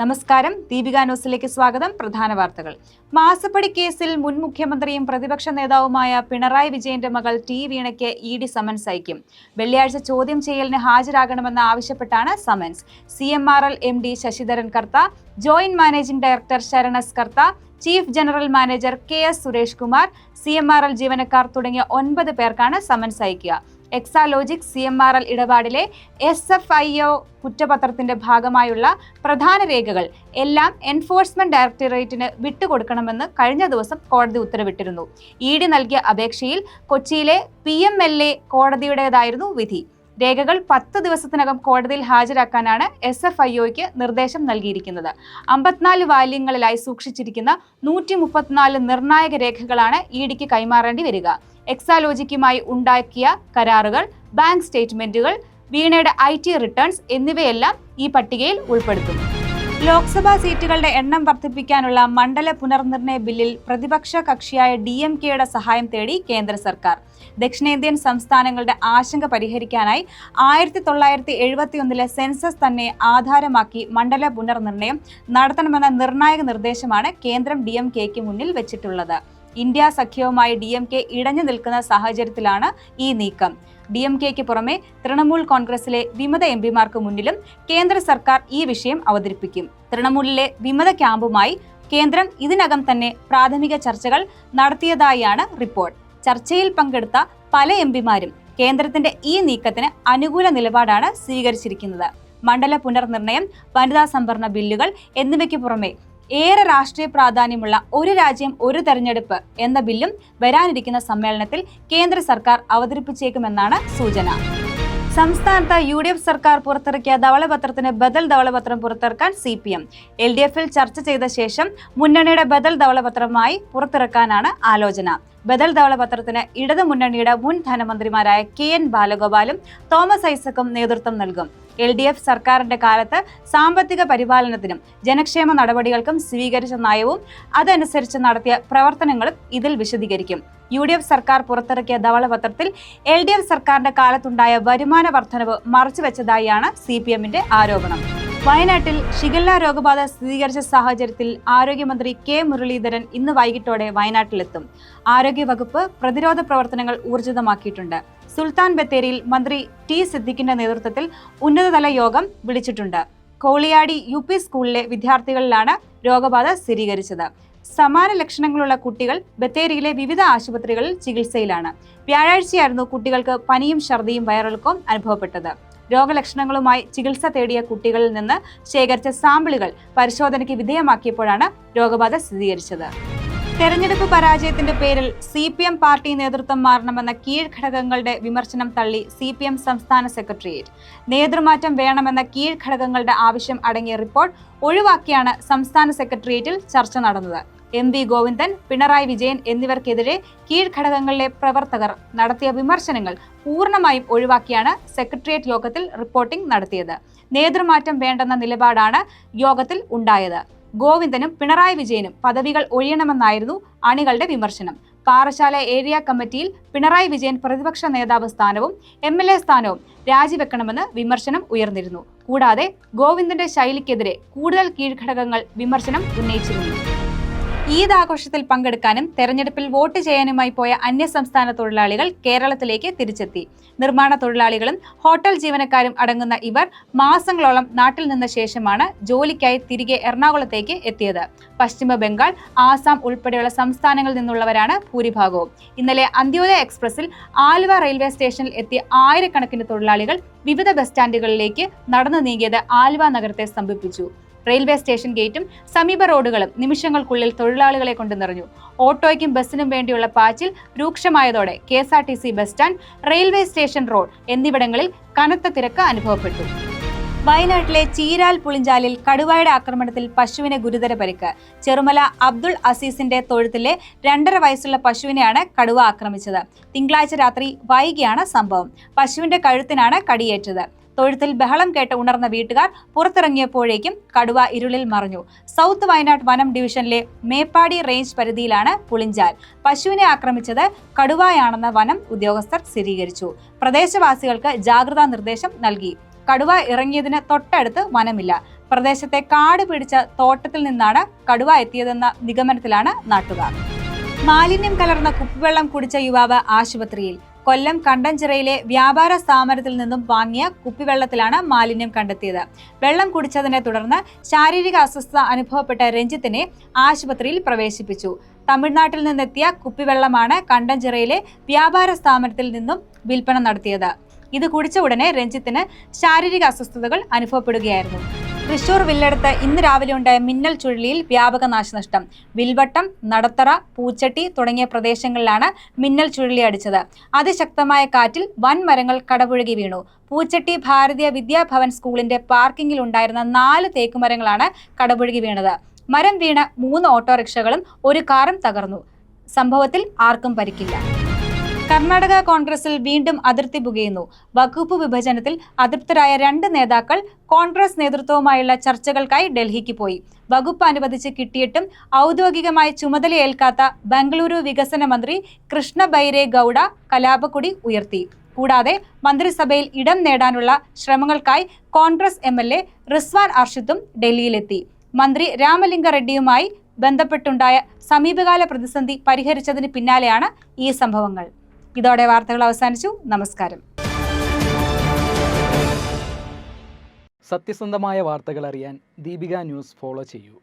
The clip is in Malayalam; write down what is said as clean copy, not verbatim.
നമസ്കാരം. ദീപിക ന്യൂസിലേക്ക് സ്വാഗതം. പ്രധാന വാർത്തകൾ. മാസപ്പടി കേസിൽ മുൻ മുഖ്യമന്ത്രിയും പ്രതിപക്ഷ നേതാവുമായ പിണറായി വിജയന്റെ മകൾ ടി വീണയ്ക്ക് ഇഡി സമൻസ് അയക്കും. വെള്ളിയാഴ്ച ചോദ്യം ചെയ്യലിന് ഹാജരാകണമെന്ന് ആവശ്യപ്പെട്ടാണ് summons. CMRL MD Sasidharan Kartha, joint managing director Saranas Kartha, chief general manager KS Suresh Kumar, CMRL ജീവനക്കാർ തുടങ്ങിയ 9 പേർക്കാണ് സമൻസ് അയക്കുക. എക്സാലോജിക് CMRL ഇടപാടിലെ SFIO കുറ്റപത്രത്തിന്റെ ഭാഗമായുള്ള പ്രധാന രേഖകൾ എല്ലാം എൻഫോഴ്സ്മെന്റ് ഡയറക്ടറേറ്റിന് വിട്ടുകൊടുക്കണമെന്ന് കഴിഞ്ഞ ദിവസം കോടതി ഉത്തരവിട്ടിരുന്നു. ഇഡി നൽകിയ അപേക്ഷയിൽ കൊച്ചിയിലെ PMLA കോടതിയുടേതായിരുന്നു വിധി. രേഖകൾ 10 ദിവസത്തിനകം കോടതിയിൽ ഹാജരാക്കാനാണ് SFIOയ്ക്ക് നിർദ്ദേശം നൽകിയിരിക്കുന്നത്. 54 വാല്യങ്ങളിലായി സൂക്ഷിച്ചിരിക്കുന്ന 134 നിർണായക രേഖകളാണ് ഇഡിക്ക് കൈമാറേണ്ടി വരിക. എക്സാലോജിക്കുമായി ഉണ്ടാക്കിയ കരാറുകൾ, ബാങ്ക് സ്റ്റേറ്റ്മെന്റുകൾ, വീണയുടെ IT റിട്ടേൺസ് എന്നിവയെല്ലാം ഈ പട്ടികയിൽ ഉൾപ്പെടുത്തുന്നു. ലോക്സഭാ സീറ്റുകളുടെ എണ്ണം വർദ്ധിപ്പിക്കാനുള്ള മണ്ഡല പുനർനിർണയ ബില്ലിൽ പ്രതിപക്ഷ കക്ഷിയായ DMKയുടെ സഹായം തേടി കേന്ദ്ര സർക്കാർ. ദക്ഷിണേന്ത്യൻ സംസ്ഥാനങ്ങളുടെ ആശങ്ക പരിഹരിക്കാനായി 1971 സെൻസസ് തന്നെ ആധാരമാക്കി മണ്ഡല പുനർനിർണയം നടത്തണമെന്ന നിർണായക നിർദ്ദേശമാണ് കേന്ദ്രം DMKയ്ക്ക് മുന്നിൽ വെച്ചിട്ടുള്ളത്. ഇന്ത്യ സഖ്യവുമായി DMK ഇടഞ്ഞു നിൽക്കുന്ന സാഹചര്യത്തിലാണ് ഈ നീക്കം. DMKയ്ക്ക് പുറമെ തൃണമൂൽ കോൺഗ്രസിലെ വിമത MPമാർക്ക് മുന്നിലും കേന്ദ്ര സർക്കാർ ഈ വിഷയം അവതരിപ്പിക്കും. തൃണമൂലിലെ വിമത ക്യാമ്പുമായി കേന്ദ്രം ഇതിനകം തന്നെ പ്രാഥമിക ചർച്ചകൾ നടത്തിയതായാണ് റിപ്പോർട്ട്. ചർച്ചയിൽ പങ്കെടുത്ത പല MPമാരും കേന്ദ്രത്തിന്റെ ഈ നീക്കത്തിന് അനുകൂല നിലപാടാണ് സ്വീകരിച്ചിരിക്കുന്നത്. മണ്ഡല പുനർനിർണയം, വനിതാ സംവരണ ബില്ലുകൾ എന്നിവയ്ക്ക് പുറമെ ഏറെ രാഷ്ട്രീയ പ്രാധാന്യമുള്ള ഒരു രാജ്യം ഒരു തെരഞ്ഞെടുപ്പ് എന്ന ബില്ലും വരാനിരിക്കുന്ന സമ്മേളനത്തിൽ കേന്ദ്ര സർക്കാർ അവതരിപ്പിച്ചേക്കുമെന്നാണ് സൂചന. സംസ്ഥാനത്ത് UDF സർക്കാർ പുറത്തിറക്കിയ ധവളപത്രത്തിന് ബദൽ ധവളപത്രം പുറത്തിറക്കാൻ CPM. LDFൽ ചർച്ച ചെയ്ത ശേഷം മുന്നണിയുടെ ബദൽ ധവളപത്രമായി പുറത്തിറക്കാനാണ് ആലോചന. ബദൽ ധവളപത്രത്തിന് ഇടതു മുന്നണിയുടെ മുൻ ധനമന്ത്രിമാരായ KN ബാലഗോപാലും തോമസ് ഐസക്കും നേതൃത്വം നൽകും. LDF സർക്കാരിന്റെ കാലത്ത് സാമ്പത്തിക പരിപാലനത്തിനും ജനക്ഷേമ നടപടികൾക്കും സ്വീകരിച്ച നയവും അതനുസരിച്ച് നടത്തിയ പ്രവർത്തനങ്ങളും ഇതിൽ വിശദീകരിക്കും. UDF സർക്കാർ പുറത്തിറക്കിയ ധവളപത്രത്തിൽ LDF സർക്കാരിന്റെ കാലത്തുണ്ടായ വരുമാന വർധനവ് മറച്ചുവെച്ചതായാണ് CPMന്റെ ആരോപണം. വയനാട്ടിൽ ഷിഗല്ല രോഗബാധ സ്ഥിരീകരിച്ച സാഹചര്യത്തിൽ ആരോഗ്യമന്ത്രി K മുരളീധരൻ ഇന്ന് വൈകിട്ടോടെ വയനാട്ടിലെത്തും. ആരോഗ്യവകുപ്പ് പ്രതിരോധ പ്രവർത്തനങ്ങൾ ഊർജിതമാക്കിയിട്ടുണ്ട്. സുൽത്താൻ ബത്തേരിയിൽ മന്ത്രി T സിദ്ദിഖിന്റെ നേതൃത്വത്തിൽ ഉന്നതതല യോഗം വിളിച്ചിട്ടുണ്ട്. കോളിയാടി UP സ്കൂളിലെ വിദ്യാർത്ഥികളിലാണ് രോഗബാധ സ്ഥിരീകരിച്ചത്. സമാന ലക്ഷണങ്ങളുള്ള കുട്ടികൾ ബത്തേരിയിലെ വിവിധ ആശുപത്രികളിൽ ചികിത്സയിലാണ്. വ്യാഴാഴ്ചയായിരുന്നു കുട്ടികൾക്ക് പനിയും ഛർദിയും വയറിളക്കവും അനുഭവപ്പെട്ടത്. രോഗലക്ഷണങ്ങളുമായി ചികിത്സ തേടിയ കുട്ടികളിൽ നിന്ന് ശേഖരിച്ച സാമ്പിളുകൾ പരിശോധനയ്ക്ക് വിധേയമാക്കിയപ്പോഴാണ് രോഗബാധ സ്ഥിരീകരിച്ചത്. തെരഞ്ഞെടുപ്പ് പരാജയത്തിന്റെ പേരിൽ CPM പാർട്ടി നേതൃത്വം മാറണമെന്ന കീഴ്ഘടകങ്ങളുടെ വിമർശനം തള്ളി CPM സംസ്ഥാന സെക്രട്ടേറിയറ്റ്. നേതൃമാറ്റം വേണമെന്ന കീഴ്ഘടകങ്ങളുടെ ആവശ്യം അടങ്ങിയ റിപ്പോർട്ട് ഒഴിവാക്കിയാണ് സംസ്ഥാന സെക്രട്ടേറിയറ്റിൽ ചർച്ച നടന്നത്. MV ഗോവിന്ദൻ, പിണറായി വിജയൻ എന്നിവർക്കെതിരെ കീഴ്ഘടകങ്ങളിലെ പ്രവർത്തകർ നടത്തിയ വിമർശനങ്ങൾ പൂർണ്ണമായും ഒഴിവാക്കിയാണ് സെക്രട്ടേറിയറ്റ് യോഗത്തിൽ റിപ്പോർട്ടിംഗ് നടത്തിയത്. നേതൃമാറ്റം വേണ്ടെന്ന നിലപാടാണ് യോഗത്തിൽ ഉണ്ടായത്. ഗോവിന്ദനും പിണറായി വിജയനും പദവികൾ ഒഴിയണമെന്നായിരുന്നു അണികളുടെ വിമർശനം. പാറശാല ഏരിയ കമ്മിറ്റിയിൽ പിണറായി വിജയൻ പ്രതിപക്ഷ നേതാവ് സ്ഥാനവും MLA സ്ഥാനവും രാജിവെക്കണമെന്ന് വിമർശനം ഉയർന്നിരുന്നു. കൂടാതെ ഗോവിന്ദന്റെ ശൈലിക്കെതിരെ കൂടുതൽ കീഴ്ഘടകങ്ങൾ വിമർശനം ഉന്നയിച്ചിരുന്നു. ഈദ് ആഘോഷത്തിൽ പങ്കെടുക്കാനും തെരഞ്ഞെടുപ്പിൽ വോട്ട് ചെയ്യാനുമായി പോയ അന്യസംസ്ഥാന തൊഴിലാളികൾ കേരളത്തിലേക്ക് തിരിച്ചെത്തി. നിർമ്മാണ തൊഴിലാളികളും ഹോട്ടൽ ജീവനക്കാരും അടങ്ങുന്ന ഇവർ മാസങ്ങളോളം നാട്ടിൽ നിന്ന ശേഷമാണ് ജോലിക്കായി തിരികെ എറണാകുളത്തേക്ക് എത്തിയത്. പശ്ചിമ ബംഗാൾ, ആസാം ഉൾപ്പെടെയുള്ള സംസ്ഥാനങ്ങളിൽ നിന്നുള്ളവരാണ് ഭൂരിഭാഗവും. ഇന്നലെ അന്ത്യോദയ എക്സ്പ്രസിൽ ആലുവ റെയിൽവേ സ്റ്റേഷനിൽ എത്തിയ ആയിരക്കണക്കിന് തൊഴിലാളികൾ വിവിധ ബസ് സ്റ്റാൻഡുകളിലേക്ക് നടന്നു നീങ്ങിയത് ആലുവ നഗരത്തെ സ്തംഭിപ്പിച്ചു. റെയിൽവേ സ്റ്റേഷൻ ഗേറ്റും സമീപ റോഡുകളും നിമിഷങ്ങൾക്കുള്ളിൽ തൊഴിലാളികളെ കൊണ്ട് നിറഞ്ഞു. ഓട്ടോയ്ക്കും ബസ്സിനും വേണ്ടിയുള്ള പാച്ചിൽ രൂക്ഷമായതോടെ KSRTC bus stand, railway station road എന്നിവിടങ്ങളിൽ കനത്ത തിരക്ക് അനുഭവപ്പെട്ടു. വയനാട്ടിലെ ചീരാൽ പുളിഞ്ചാലിൽ കടുവയുടെ ആക്രമണത്തിൽ പശുവിന് ഗുരുതര പരിക്ക്. ചെറുമല അബ്ദുൾ അസീസിന്റെ തൊഴുത്തിലെ 2.5 വയസ്സുള്ള പശുവിനെയാണ് കടുവ ആക്രമിച്ചത്. തിങ്കളാഴ്ച രാത്രി വൈകിയാണ് സംഭവം. പശുവിന്റെ കഴുത്തിനാണ് കടിയേറ്റത്. തൊഴുത്തിൽ ബഹളം കേട്ട് ഉണർന്ന വീട്ടുകാർ പുറത്തിറങ്ങിയപ്പോഴേക്കും കടുവ ഇരുളിൽ മറഞ്ഞു. സൗത്ത് വയനാട് വനം ഡിവിഷനിലെ മേപ്പാടി റേഞ്ച് പരിധിയിലാണ് പുളിഞ്ചാൽ. പശുവിനെ ആക്രമിച്ചത് കടുവയാണെന്ന് വനം ഉദ്യോഗസ്ഥർ സ്ഥിരീകരിച്ചു. പ്രദേശവാസികൾക്ക് ജാഗ്രതാ നിർദ്ദേശം നൽകി. കടുവ ഇറങ്ങിയതിന് തൊട്ടടുത്ത് വനമില്ല. പ്രദേശത്തെ കാട് പിടിച്ച തോട്ടത്തിൽ നിന്നാണ് കടുവ എത്തിയതെന്ന നിഗമനത്തിലാണ് നാട്ടുകാർ. മാലിന്യം കലർന്ന കുപ്പിവെള്ളം കുടിച്ച യുവാവ് ആശുപത്രിയിൽ. കൊല്ലം കണ്ടഞ്ചിറയിലെ വ്യാപാര സ്ഥാപനത്തിൽ നിന്നും വാങ്ങിയ കുപ്പിവെള്ളത്തിലാണ് മാലിന്യം കണ്ടെത്തിയത്. വെള്ളം കുടിച്ചതിനെ തുടർന്ന് ശാരീരിക അസ്വസ്ഥത അനുഭവപ്പെട്ട രഞ്ജിത്തിനെ ആശുപത്രിയിൽ പ്രവേശിപ്പിച്ചു. തമിഴ്നാട്ടിൽ നിന്നെത്തിയ കുപ്പിവെള്ളമാണ് കണ്ടഞ്ചിറയിലെ വ്യാപാര സ്ഥാപനത്തിൽ നിന്നും വിൽപ്പന നടത്തിയത്. ഇത് കുടിച്ച ഉടനെ രഞ്ജിത്തിന് ശാരീരിക അസ്വസ്ഥതകൾ അനുഭവപ്പെടുകയായിരുന്നു. തൃശൂർ വില്ലടത്ത് ഇന്ന് രാവിലെ ഉണ്ടായ മിന്നൽ ചുഴലിയിൽ വ്യാപക നാശനഷ്ടം. വിൽവട്ടം, നടത്തറ, പൂച്ചട്ടി തുടങ്ങിയ പ്രദേശങ്ങളിലാണ് മിന്നൽ ചുഴലി അടിച്ചത്. അതിശക്തമായ കാറ്റിൽ വൻ മരങ്ങൾ കടപുഴകി വീണു. പൂച്ചട്ടി ഭാരതീയ വിദ്യാഭവൻ സ്കൂളിന്റെ പാർക്കിംഗിൽ ഉണ്ടായിരുന്ന 4 തേക്കുമരങ്ങളാണ് കടപുഴകി വീണത്. മരം വീണ് 3 ഓട്ടോറിക്ഷകളും 1 കാറും തകർന്നു. സംഭവത്തിൽ ആർക്കും പരിക്കില്ല. കർണാടക കോൺഗ്രസിൽ വീണ്ടും അതിർത്തി പുകയുന്നു. വകുപ്പ് വിഭജനത്തിൽ അതൃപ്തരായ 2 നേതാക്കൾ കോൺഗ്രസ് നേതൃത്വവുമായുള്ള ചർച്ചകൾക്കായി ഡൽഹിക്ക് പോയി. വകുപ്പ് അനുവദിച്ച് കിട്ടിയിട്ടും ഔദ്യോഗികമായി ചുമതലയേൽക്കാത്ത ബംഗളൂരു വികസന മന്ത്രി കൃഷ്ണ ബൈരേ ഗൌഡ കലാപക്കൊടി ഉയർത്തി. കൂടാതെ മന്ത്രിസഭയിൽ ഇടം നേടാനുള്ള ശ്രമങ്ങൾക്കായി കോൺഗ്രസ് MLA റിസ്വാൻ അർഷിദും ഡൽഹിയിലെത്തി. മന്ത്രി രാമലിംഗ റെഡ്ഡിയുമായി ബന്ധപ്പെട്ടുണ്ടായ സമീപകാല പ്രതിസന്ധി പരിഹരിച്ചതിന് പിന്നാലെയാണ് ഈ സംഭവങ്ങൾ. ഇതോടെ വാർത്തകൾ അവസാനിച്ചു. നമസ്കാരം. സത്യസന്ധമായ വാർത്തകൾ അറിയാൻ ദീപിക ന്യൂസ് ഫോളോ ചെയ്യൂ.